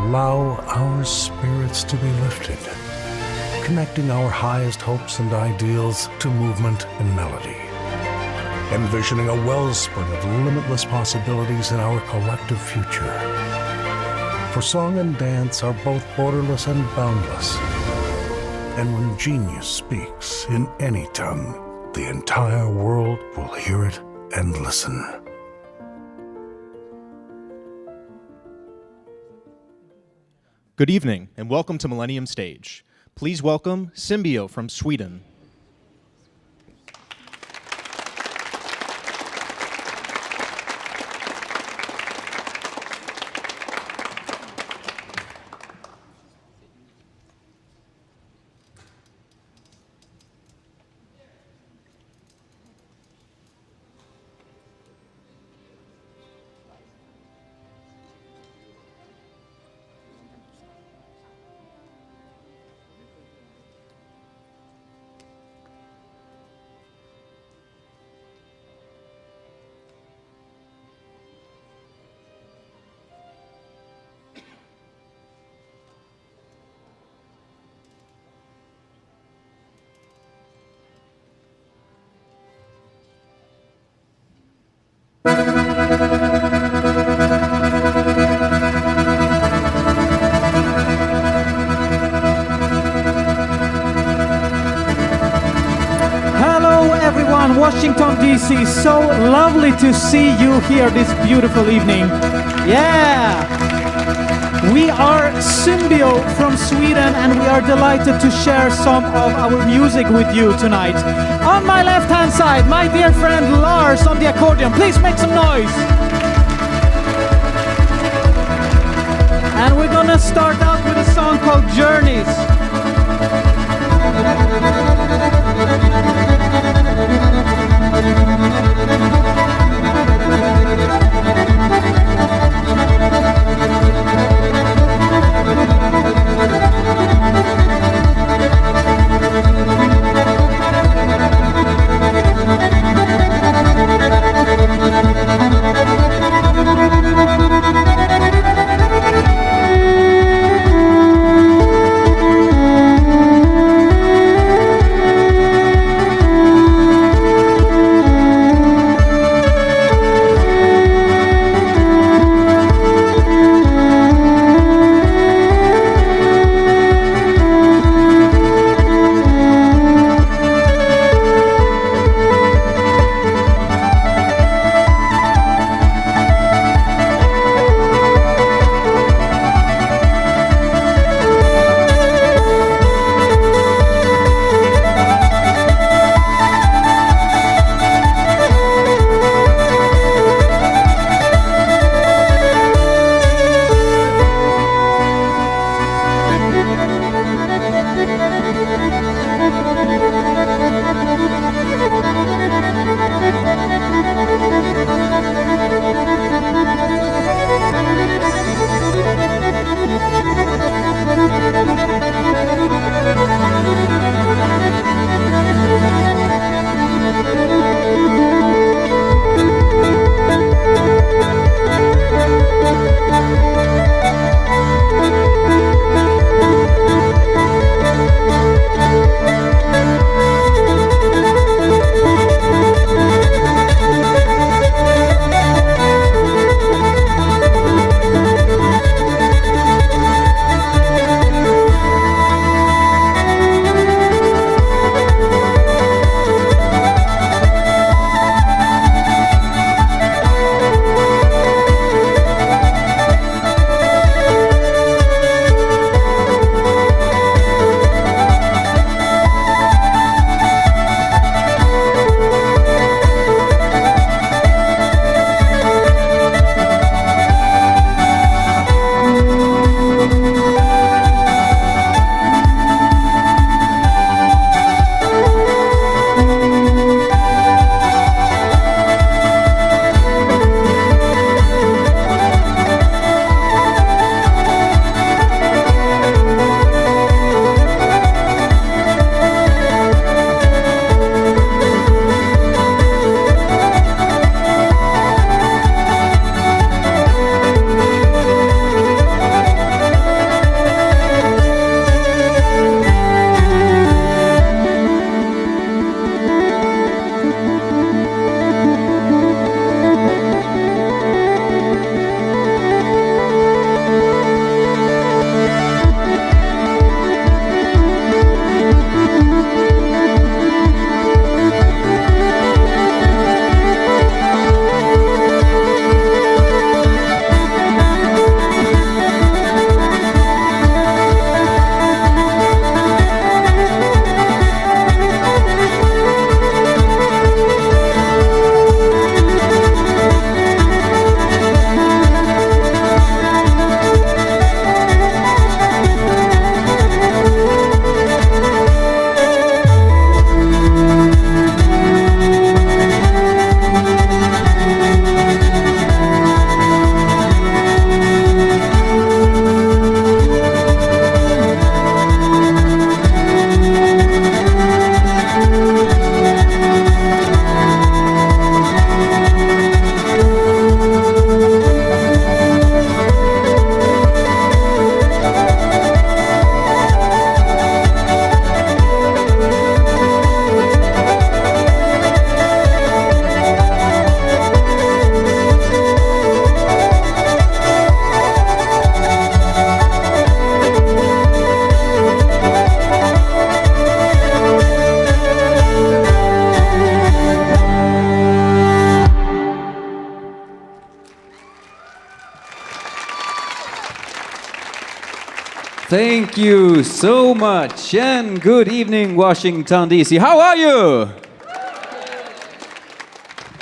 allow our spirits to be lifted, connecting our highest hopes and ideals to movement and melody, envisioning a wellspring of limitless possibilities in our collective future. For song and dance are both borderless and boundless. And when genius speaks in any tongue, the entire world will hear it and listen. Good evening, and welcome to Millennium Stage. Please welcome Symbio from Sweden. Washington, D.C. So lovely to see you here this beautiful evening. Yeah! We are Symbio from Sweden, and we are delighted to share some of our music with you tonight. On my left-hand side, my dear friend Lars on the accordion. Please make some noise. And we're gonna start out with a song called Journeys. Thank you so much, and good evening, Washington, D.C. How are you?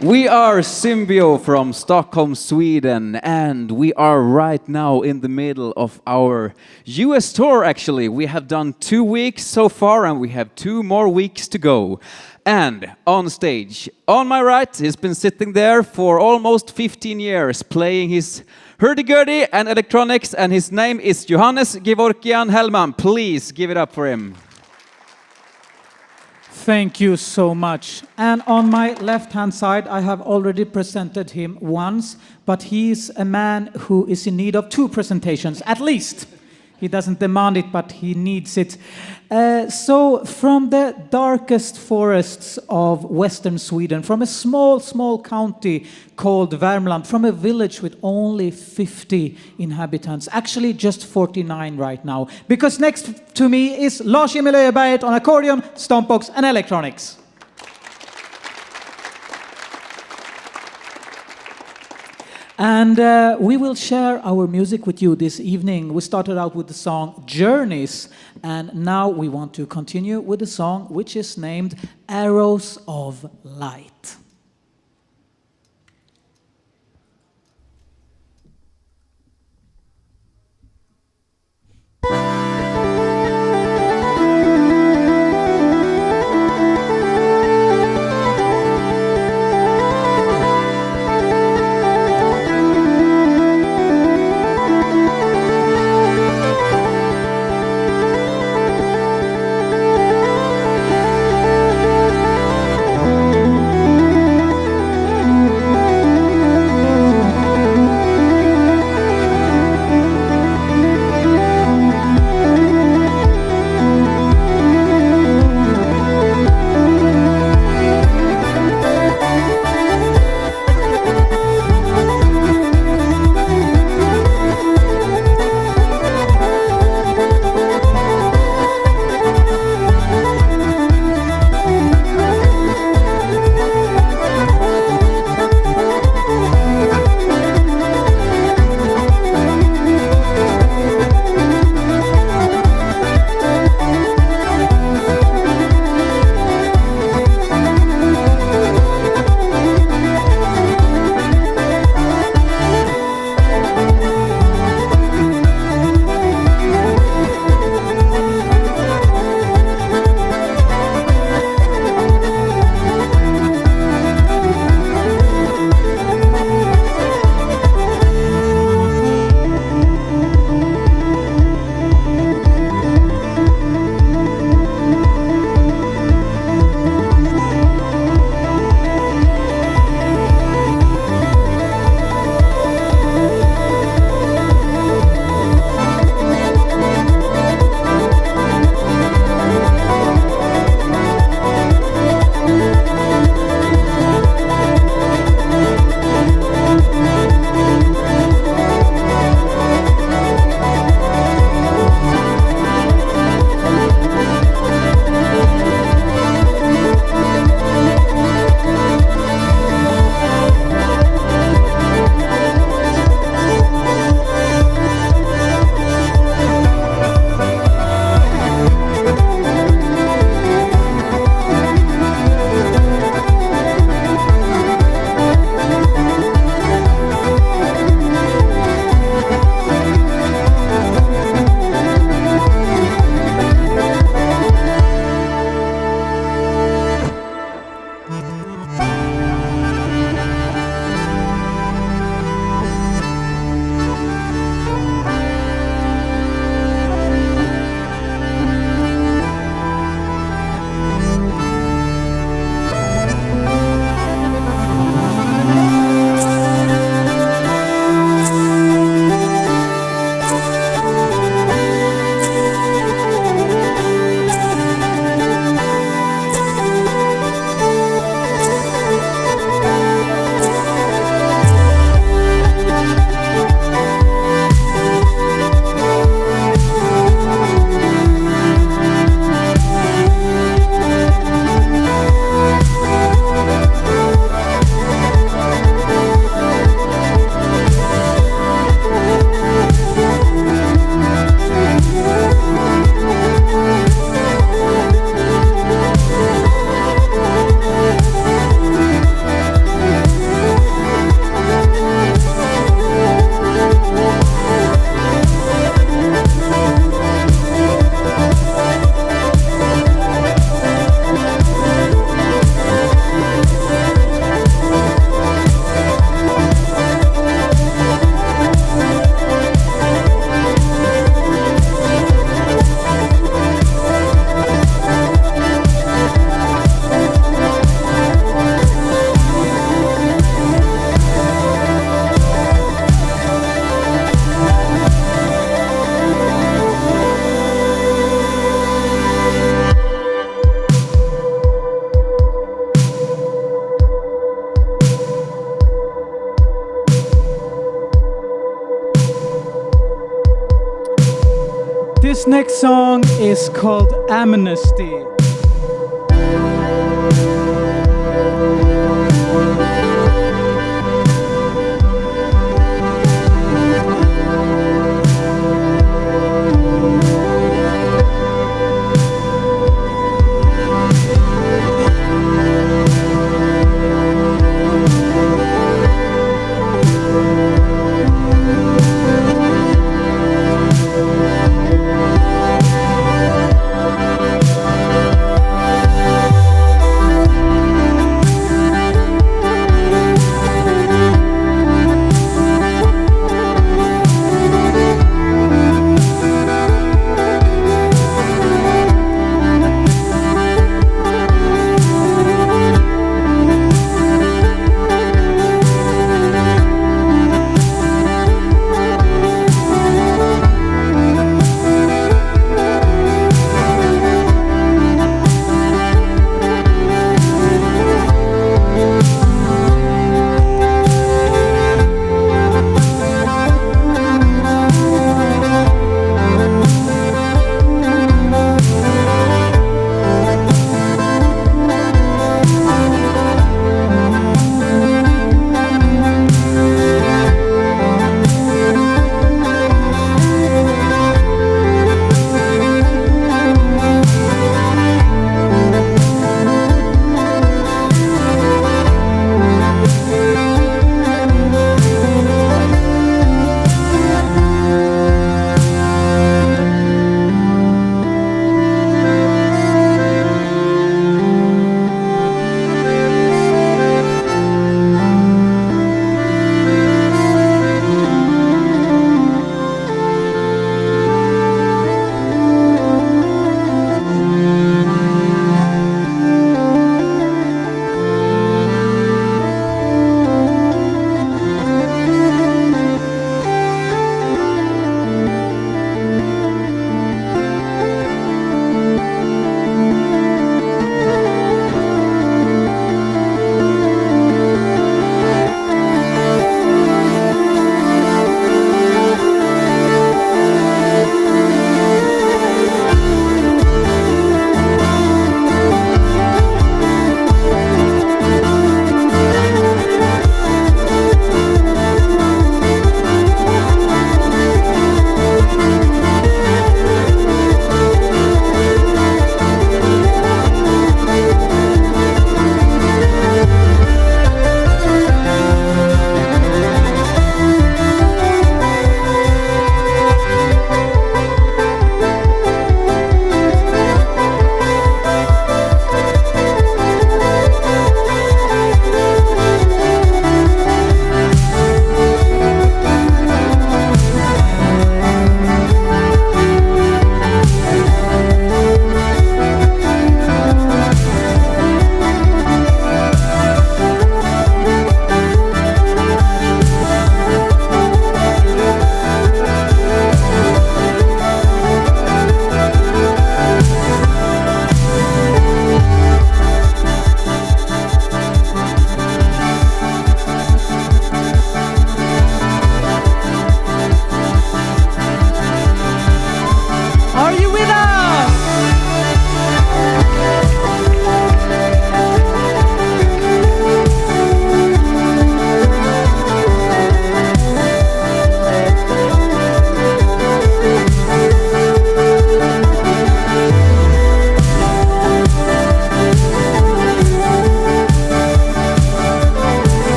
We are Symbio from Stockholm, Sweden, and we are right now in the middle of our US tour, actually. We have done 2 weeks so far, and we have 2 more weeks to go. And on stage, on my right, he's been sitting there for almost 15 years, playing his hurdy-gurdy and electronics, and his name is Johannes Gevorkian Hellman. Please give it up for him. Thank you so much. And on my left-hand side, I have already presented him once, but he's a man who is in need of 2 presentations, at least. He doesn't demand it, but he needs it. So from the darkest forests of western Sweden, from a small, small county called Värmland, from a village with only 50 inhabitants, actually just 49 right now, because next to me is Lars-Emil Öberget on accordion, stompbox and electronics. And we will share our music with you this evening. We started out with the song Journeys, and now we want to continue with the song which is named Arrows of Light. This next song is called Amnesty.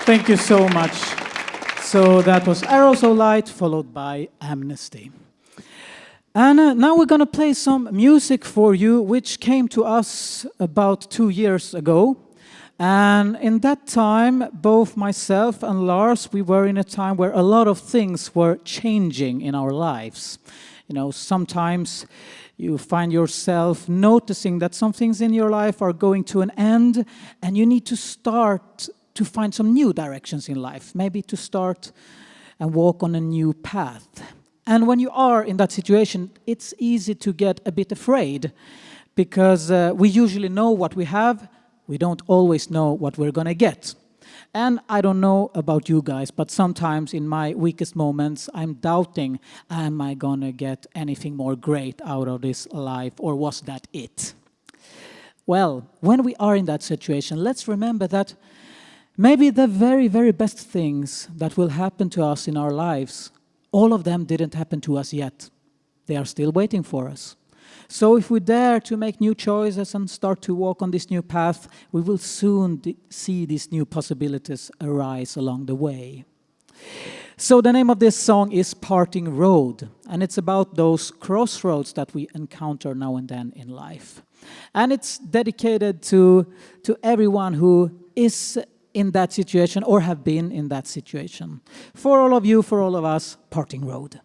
Thank you so much. So that was Aerosol Light followed by Amnesty. And now we're going to play some music for you, which came to us about 2 years ago. And in that time, both myself and Lars, we were in a time where a lot of things were changing in our lives. You know, sometimes you find yourself noticing that some things in your life are going to an end, and you need to start to find some new directions in life, maybe to start and walk on a new path. And when you are in that situation, it's easy to get a bit afraid, because we usually know what we have. We don't always know what we're going to get. And I don't know about you guys, but sometimes in my weakest moments, I'm doubting, am I going to get anything more great out of this life, or was that it? Well, when we are in that situation, let's remember that maybe the very, very best things that will happen to us in our lives, all of them didn't happen to us yet. They are still waiting for us. So if we dare to make new choices and start to walk on this new path, we will soon see these new possibilities arise along the way. So the name of this song is Parting Road, and it's about those crossroads that we encounter now and then in life. And it's dedicated to everyone who is in that situation or have been in that situation. For all of you, for all of us, Parting Road.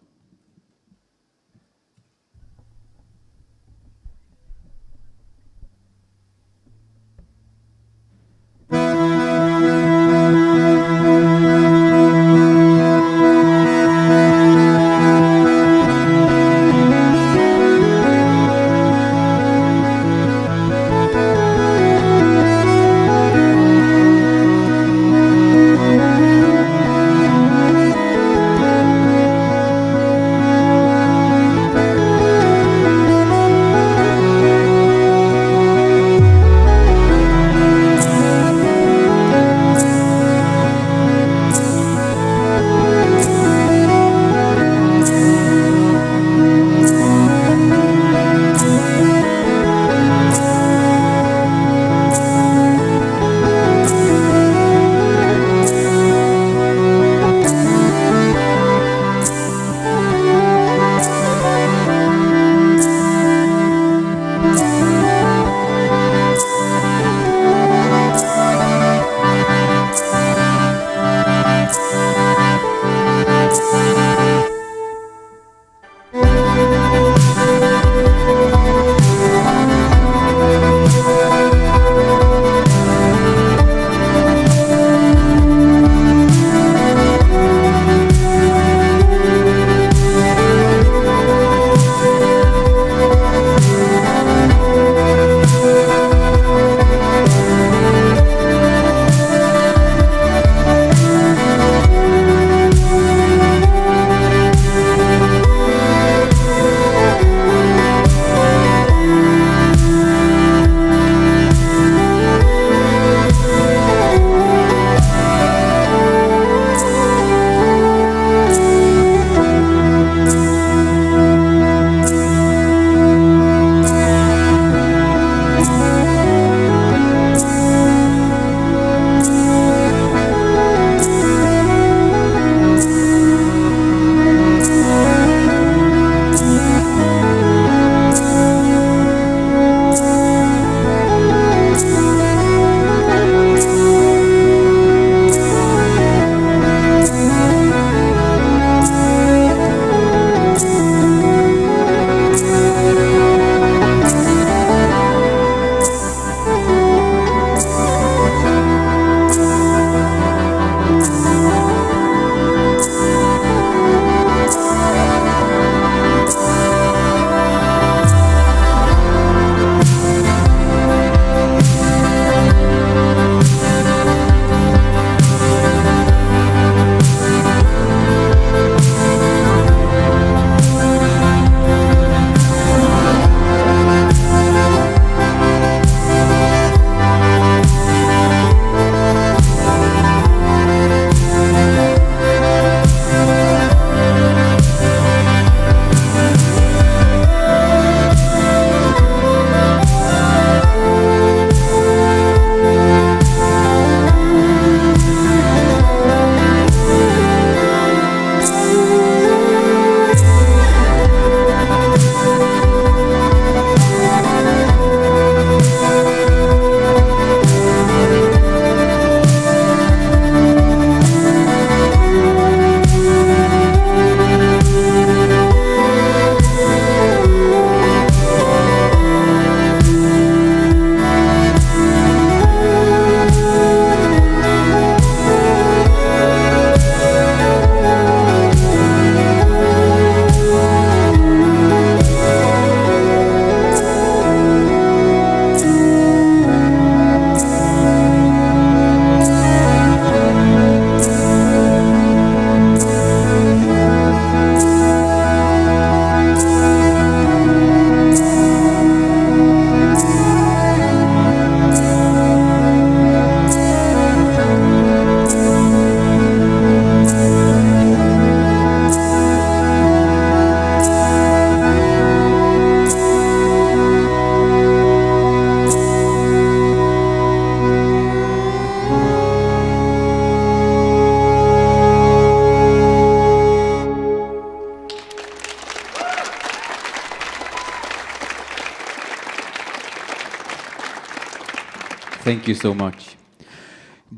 Thank you so much.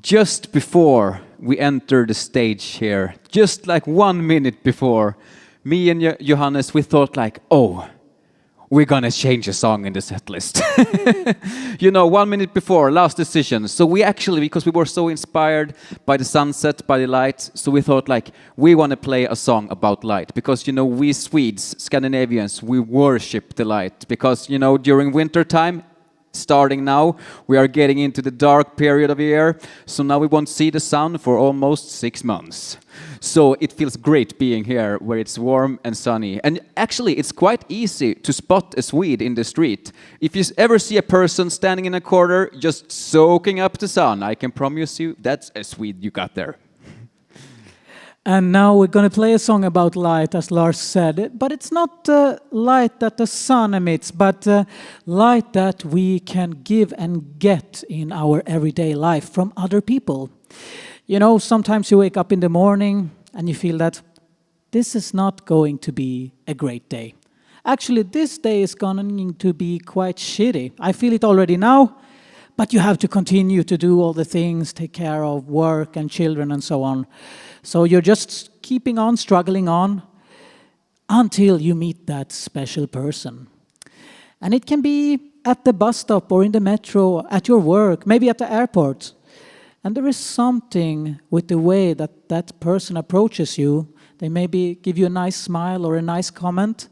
Just before we enter the stage here, just like 1 minute before, me and Johannes, we thought like, oh, we're gonna change a song in the set list. 1 minute before, last decision. So we actually, because we were so inspired by the sunset, by the light, so we thought like, we want to play a song about light. Because, we Swedes, Scandinavians, we worship the light. Because, during winter time, starting now, we are getting into the dark period of the year. So now we won't see the sun for almost 6 months. So it feels great being here where it's warm and sunny. And actually, it's quite easy to spot a Swede in the street. If you ever see a person standing in a corner just soaking up the sun, I can promise you that's a Swede you got there. And now we're going to play a song about light, as Lars said. But it's not light that the sun emits, but light that we can give and get in our everyday life from other people. Sometimes you wake up in the morning and you feel that this is not going to be a great day. Actually, this day is going to be quite shitty. I feel it already now, but you have to continue to do all the things, take care of work and children and so on. So you're just keeping on, struggling on, until you meet that special person. And it can be at the bus stop or in the metro, at your work, maybe at the airport. And there is something with the way that that person approaches you. They maybe give you a nice smile or a nice comment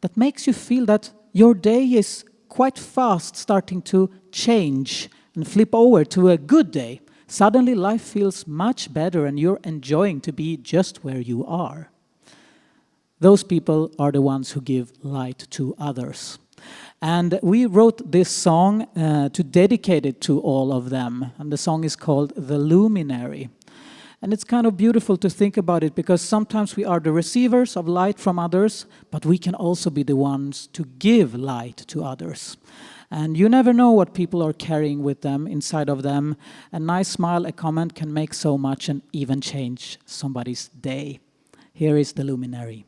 that makes you feel that your day is quite fast starting to change and flip over to a good day. Suddenly life feels much better and you're enjoying to be just where you are. Those people are the ones who give light to others. And we wrote this song to dedicate it to all of them. And the song is called The Luminary. And it's kind of beautiful to think about it because sometimes we are the receivers of light from others, but we can also be the ones to give light to others. And you never know what people are carrying with them, inside of them. A nice smile, a comment can make so much and even change somebody's day. Here is The Luminary.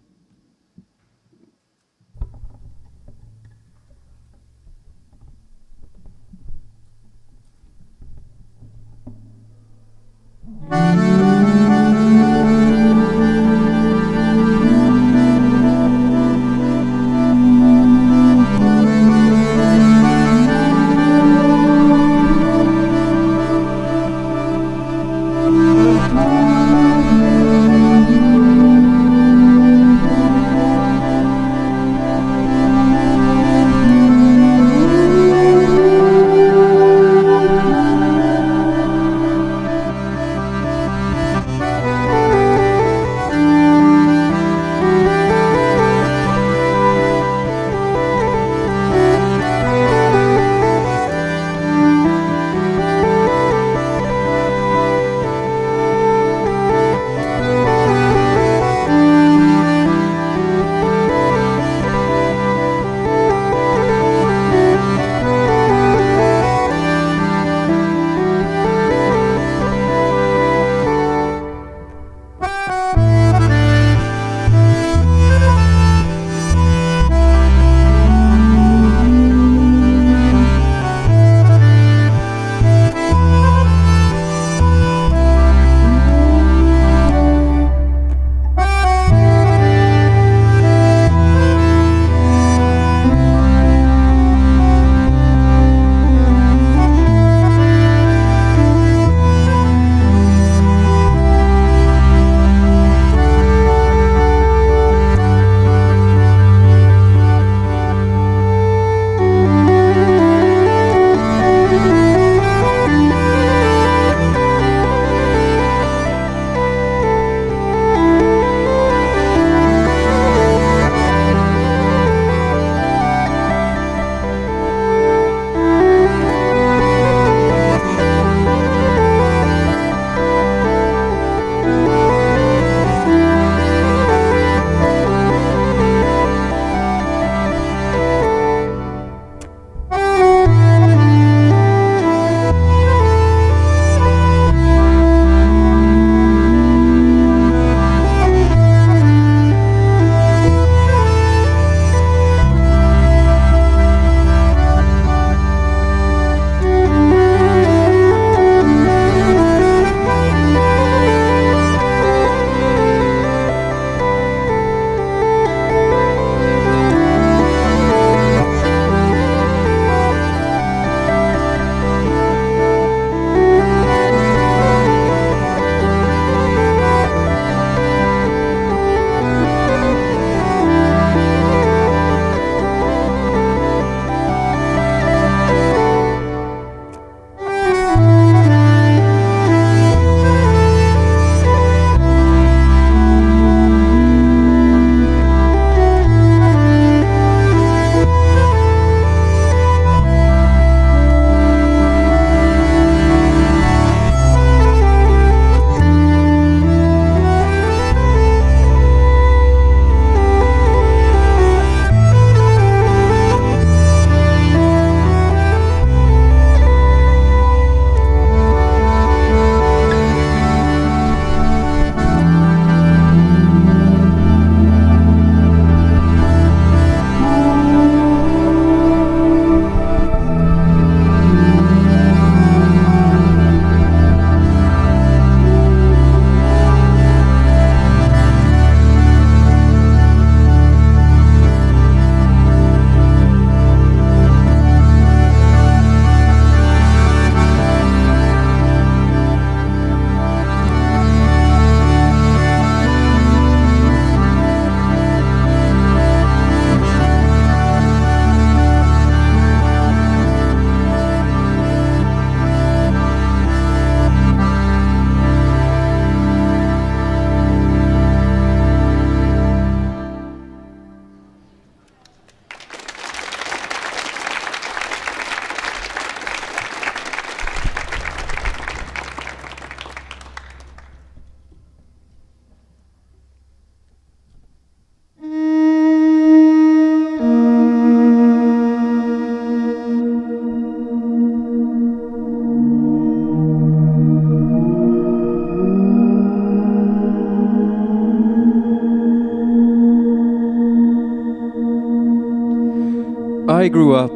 I grew up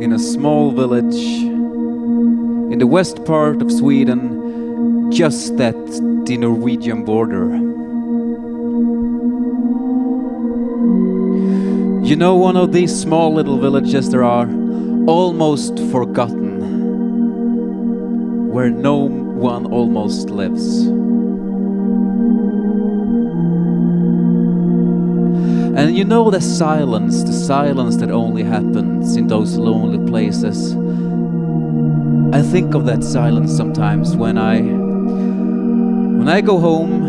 in a small village in the west part of Sweden, just at the Norwegian border. You know, one of these small little villages that are almost forgotten, where no one almost lives. And you know the silence that only happens in those lonely places. I think of that silence sometimes when I go home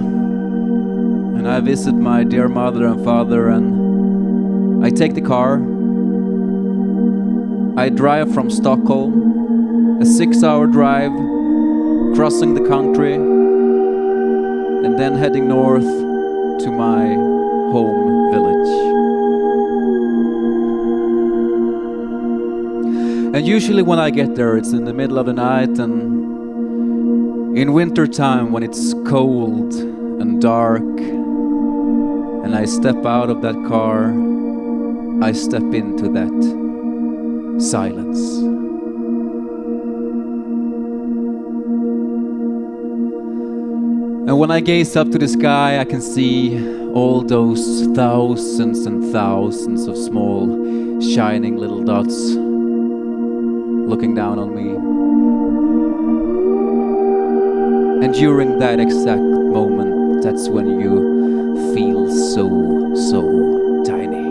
and I visit my dear mother and father, and I take the car. I drive from Stockholm, a 6-hour drive, crossing the country, and then heading north to my home village. And usually when I get there, it's in the middle of the night, and in winter time when it's cold and dark, and I step out of that car, I step into that silence. And when I gaze up to the sky, I can see all those thousands and thousands of small shining little dots looking down on me. And during that exact moment, that's when you feel so tiny.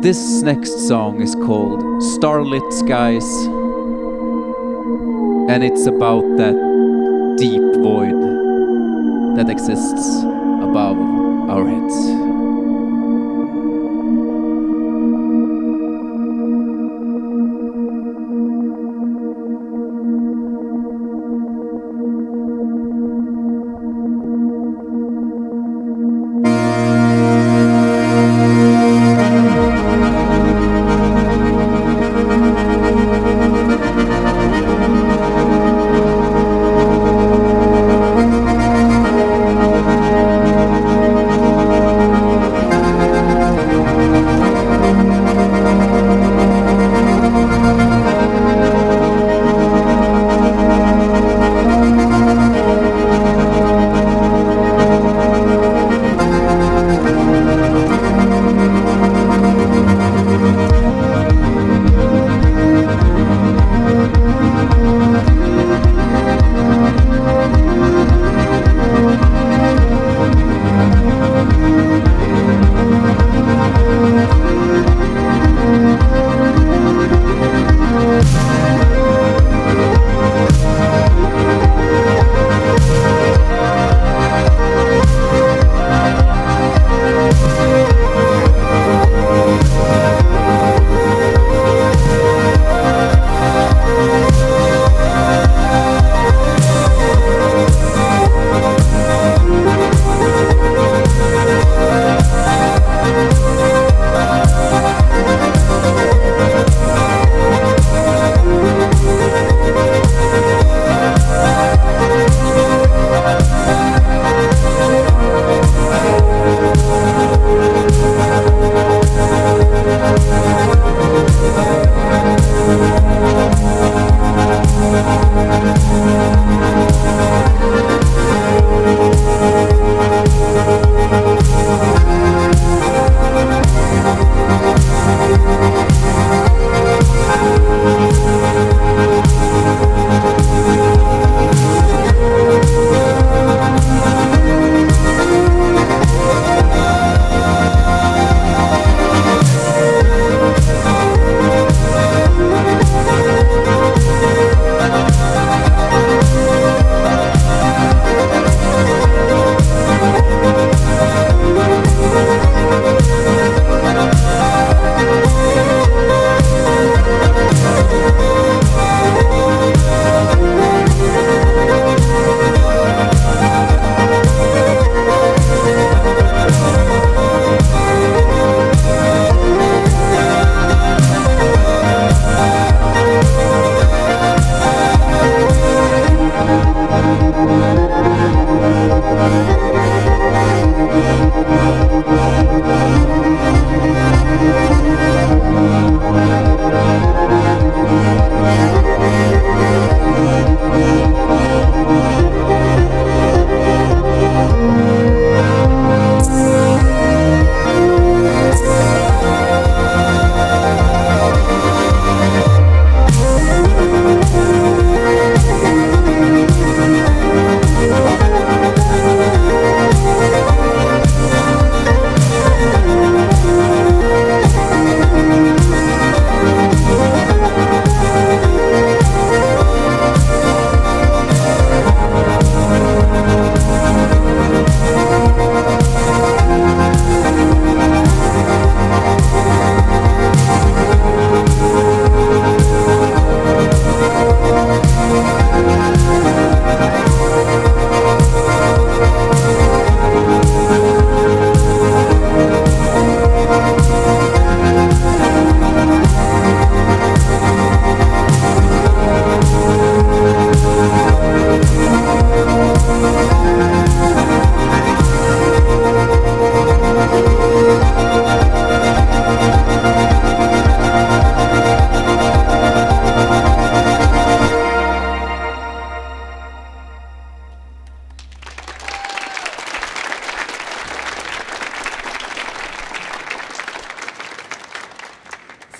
This next song is called Starlit Skies, and it's about that deep void that exists above our heads.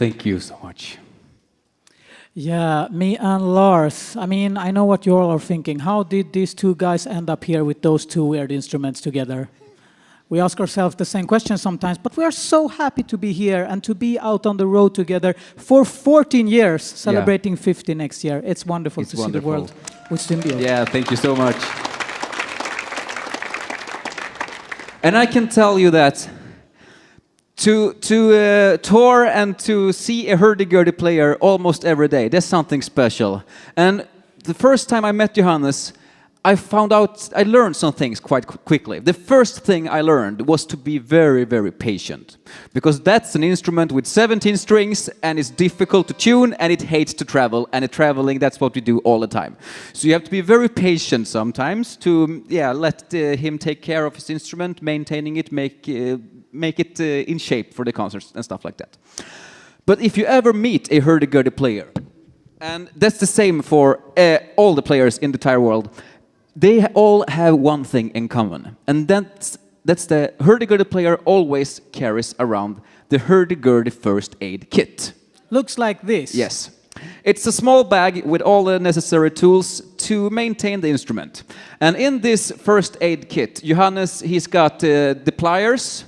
Thank you so much. Yeah, me and Lars. I mean, I know what you all are thinking. How did these two guys end up here with those two weird instruments together? We ask ourselves the same question sometimes, but we are so happy to be here and to be out on the road together for 14 years, celebrating 50 next year. It's wonderful to see the world with Symbio. Yeah, thank you so much. And I can tell you that to tour and to see a hurdy-gurdy player almost every day, that's something special. And the first time I met Johannes, I learned some things quite quickly. The first thing I learned was to be very, very patient. Because that's an instrument with 17 strings, and it's difficult to tune, and it hates to travel. And traveling, that's what we do all the time. So you have to be very patient sometimes to let him take care of his instrument, maintaining it, make it in shape for the concerts and stuff like that. But if you ever meet a hurdy-gurdy player, and that's the same for all the players in the entire world, they all have one thing in common, and that's the hurdy-gurdy player always carries around the hurdy-gurdy first aid kit. Looks like this. Yes. It's a small bag with all the necessary tools to maintain the instrument. And in this first aid kit, Johannes, he's got the pliers.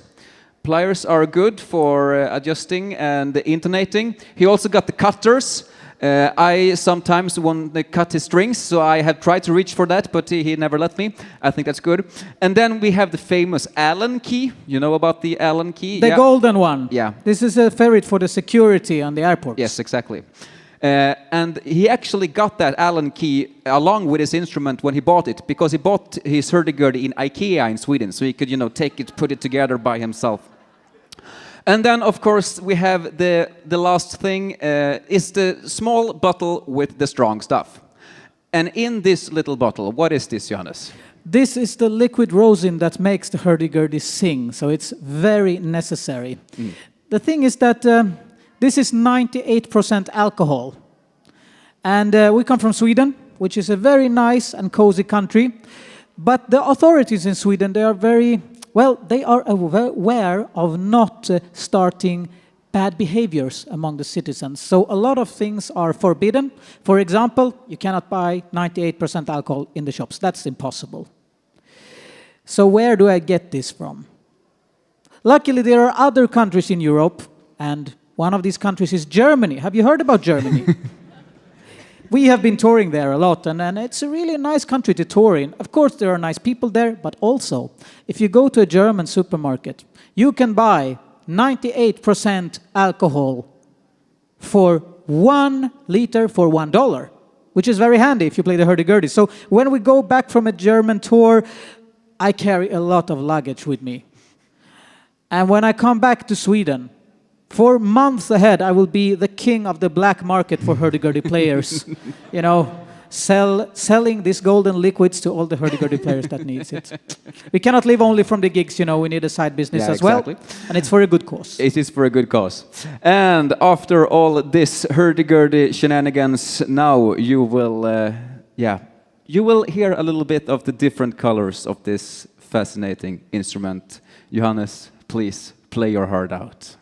Pliers are good for adjusting and intonating. He also got the cutters. I sometimes want to cut his strings, so I have tried to reach for that, but he never let me. I think that's good. And then we have the famous Allen key. You know about the Allen key? The golden one. Yeah. This is a ferret for the security on the airport. Yes, exactly. And he actually got that Allen key along with his instrument when he bought it, because he bought his hurdy-gurdy in IKEA in Sweden, so he could, take it, put it together by himself. And then, of course, we have the last thing, is the small bottle with the strong stuff. And in this little bottle, what is this, Johannes? This is the liquid rosin that makes the hurdy-gurdy sing, so it's very necessary. The thing is that this is 98% alcohol. And we come from Sweden, which is a very nice and cozy country. But the authorities in Sweden, they are aware of not starting bad behaviors among the citizens. So a lot of things are forbidden. For example, you cannot buy 98% alcohol in the shops. That's impossible. So where do I get this from? Luckily, there are other countries in Europe, and one of these countries is Germany. Have you heard about Germany? We have been touring there a lot, and it's a really nice country to tour in. Of course, there are nice people there, but also, if you go to a German supermarket, you can buy 98% alcohol for 1 liter for $1, which is very handy if you play the hurdy-gurdy. So when we go back from a German tour, I carry a lot of luggage with me. And when I come back to Sweden, for months ahead, I will be the king of the black market for hurdy-gurdy players. Selling these golden liquids to all the hurdy-gurdy players that needs it. We cannot live only from the gigs, we need a side business as well. And it's for a good cause. It is for a good cause. And after all this hurdy-gurdy shenanigans, now you will hear a little bit of the different colors of this fascinating instrument. Johannes, please play your heart out.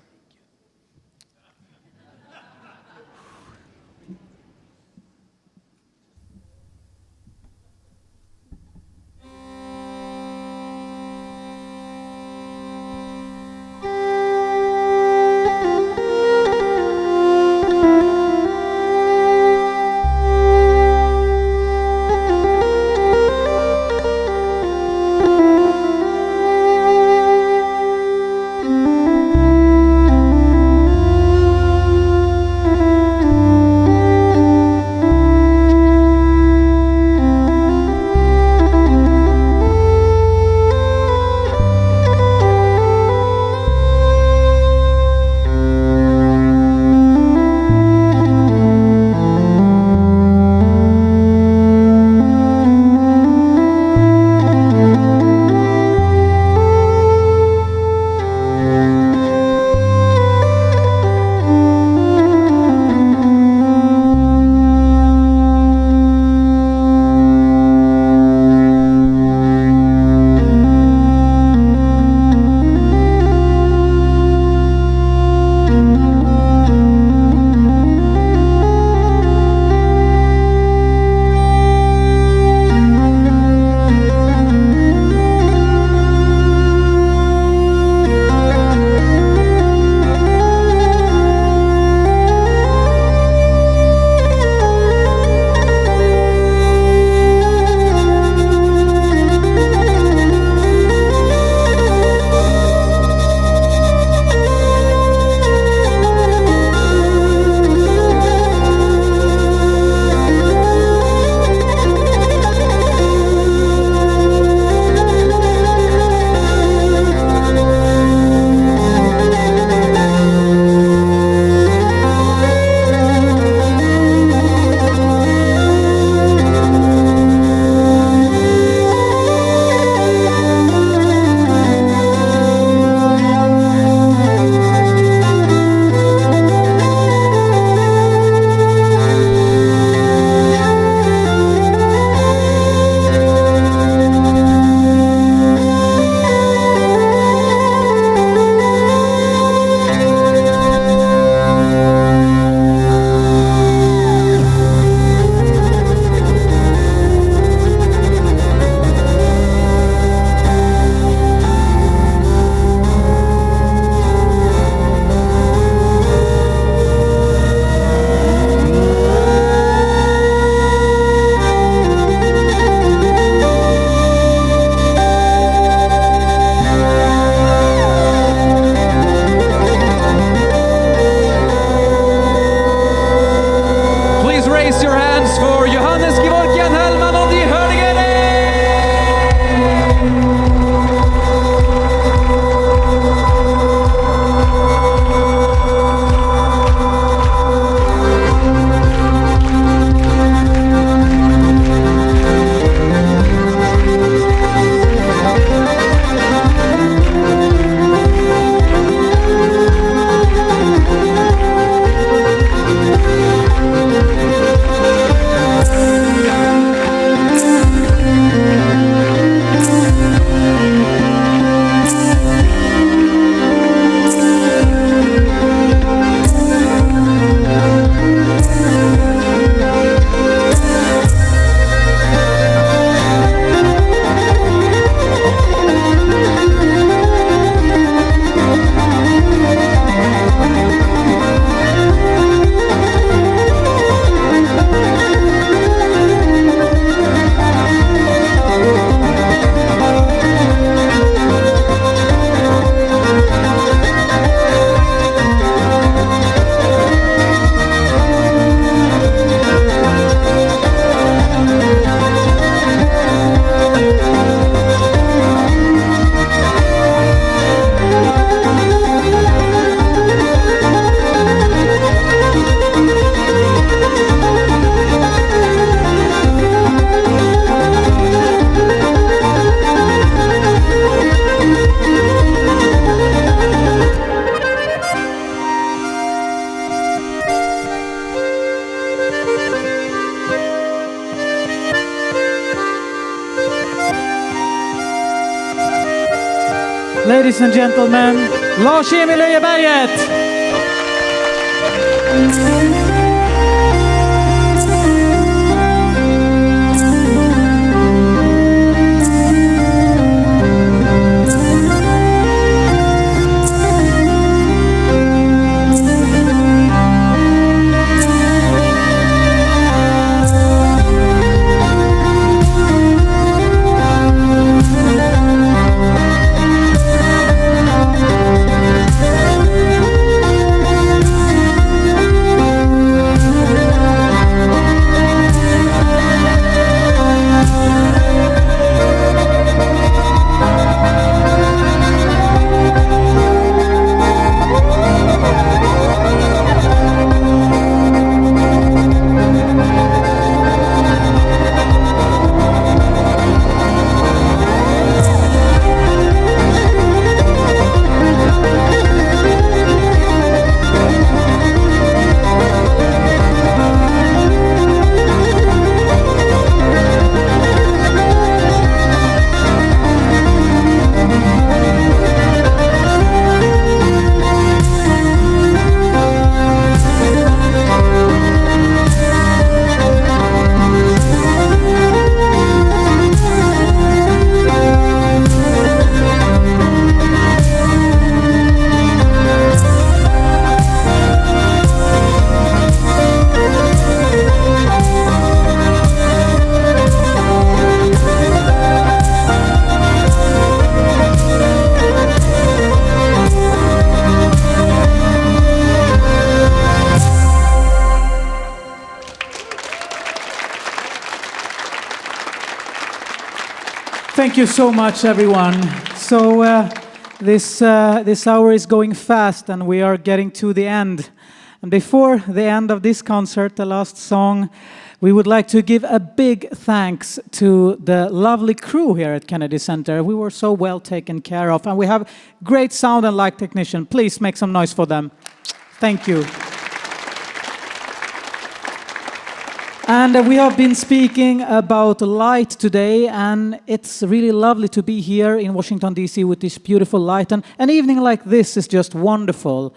Ladies and gentlemen, Lars-Emil Öjeberget! Thank you so much, everyone. So this hour is going fast, and we are getting to the end. And before the end of this concert, the last song, we would like to give a big thanks to the lovely crew here at Kennedy Center. We were so well taken care of, and we have great sound and light technician. Please make some noise for them. Thank you. And we have been speaking about light today, and it's really lovely to be here in Washington, D.C. with this beautiful light. And an evening like this is just wonderful.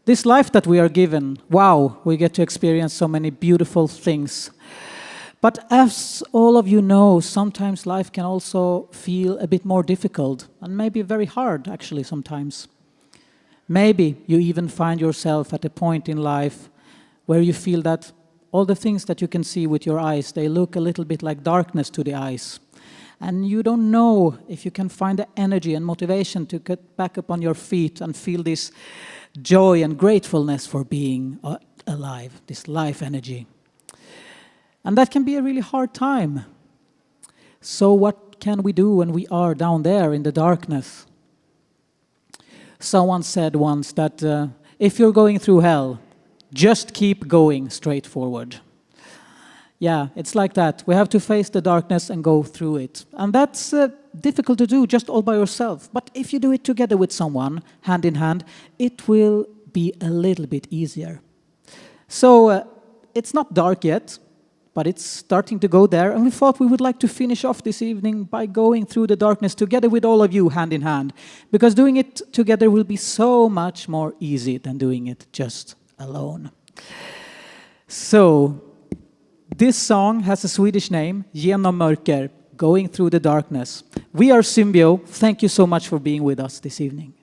This life that we are given, wow, we get to experience so many beautiful things. But as all of you know, sometimes life can also feel a bit more difficult, and maybe very hard, actually, sometimes. Maybe you even find yourself at a point in life where you feel that all the things that you can see with your eyes, they look a little bit like darkness to the eyes. And you don't know if you can find the energy and motivation to get back up on your feet and feel this joy and gratefulness for being alive, this life energy. And that can be a really hard time. So what can we do when we are down there in the darkness? Someone said once that if you're going through hell, just keep going straight forward. Yeah, it's like that. We have to face the darkness and go through it. And that's difficult to do just all by yourself. But if you do it together with someone, hand in hand, it will be a little bit easier. So it's not dark yet, but it's starting to go there. And we thought we would like to finish off this evening by going through the darkness together with all of you, hand in hand. Because doing it together will be so much more easy than doing it just alone. So, this song has a Swedish name, Genom mörker, going through the darkness. We are Symbio. Thank you so much for being with us this evening.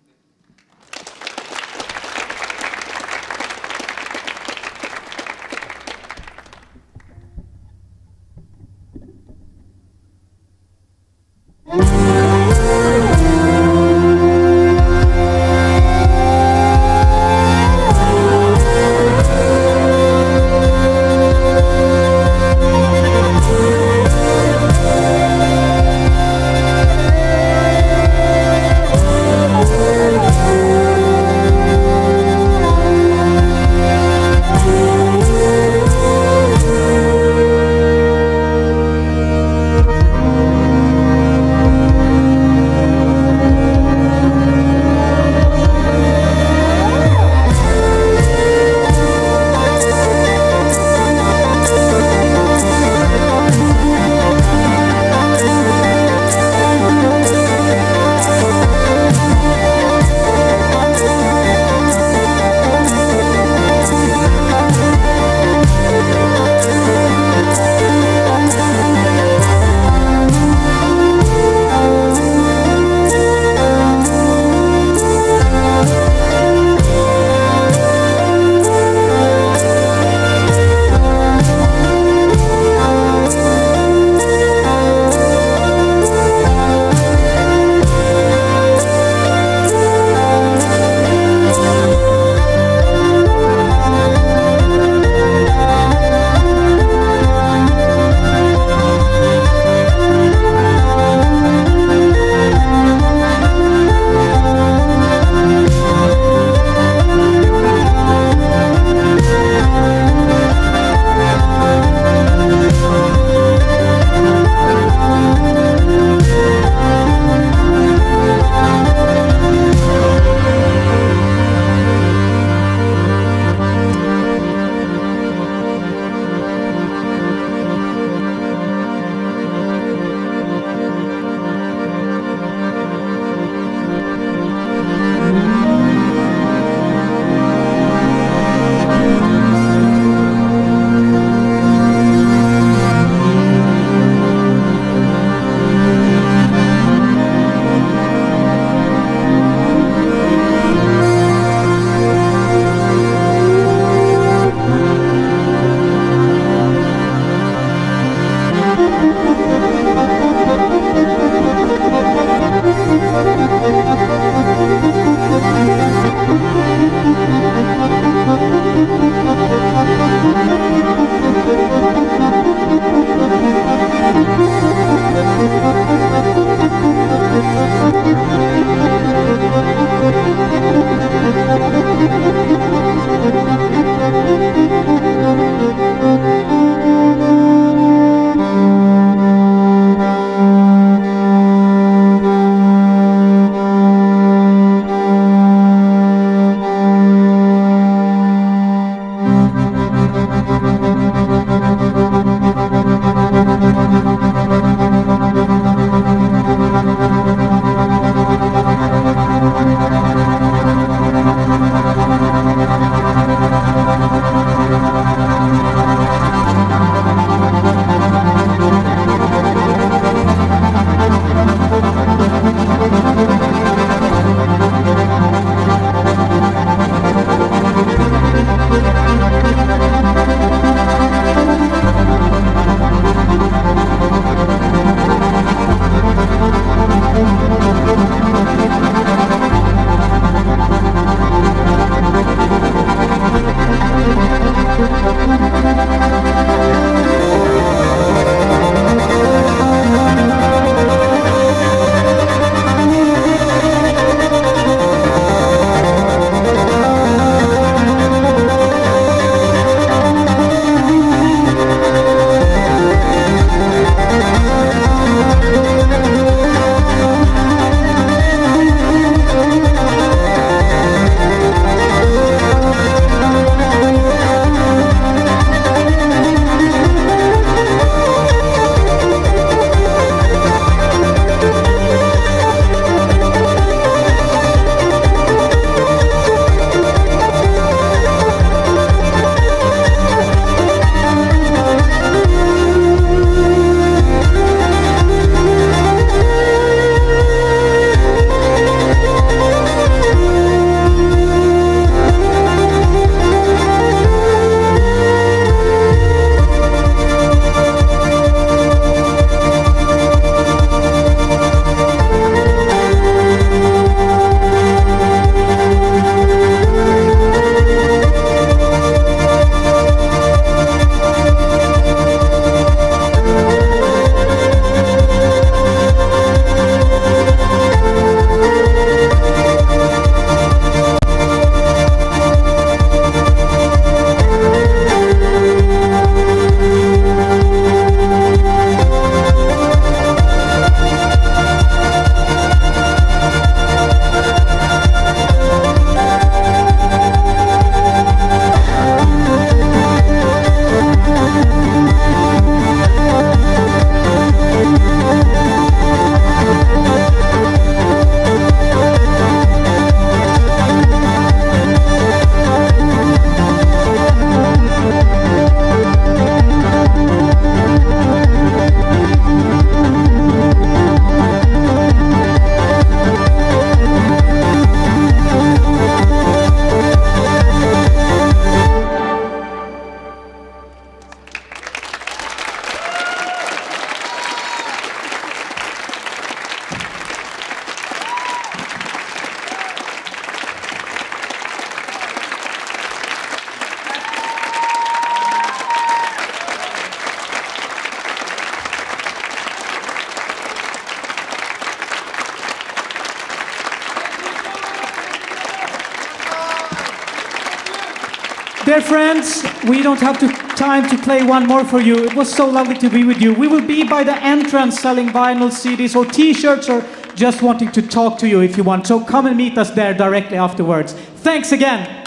Dear friends, we don't have time to play one more for you. It was so lovely to be with you. We will be by the entrance selling vinyl CDs or t-shirts or just wanting to talk to you if you want. So come and meet us there directly afterwards. Thanks again.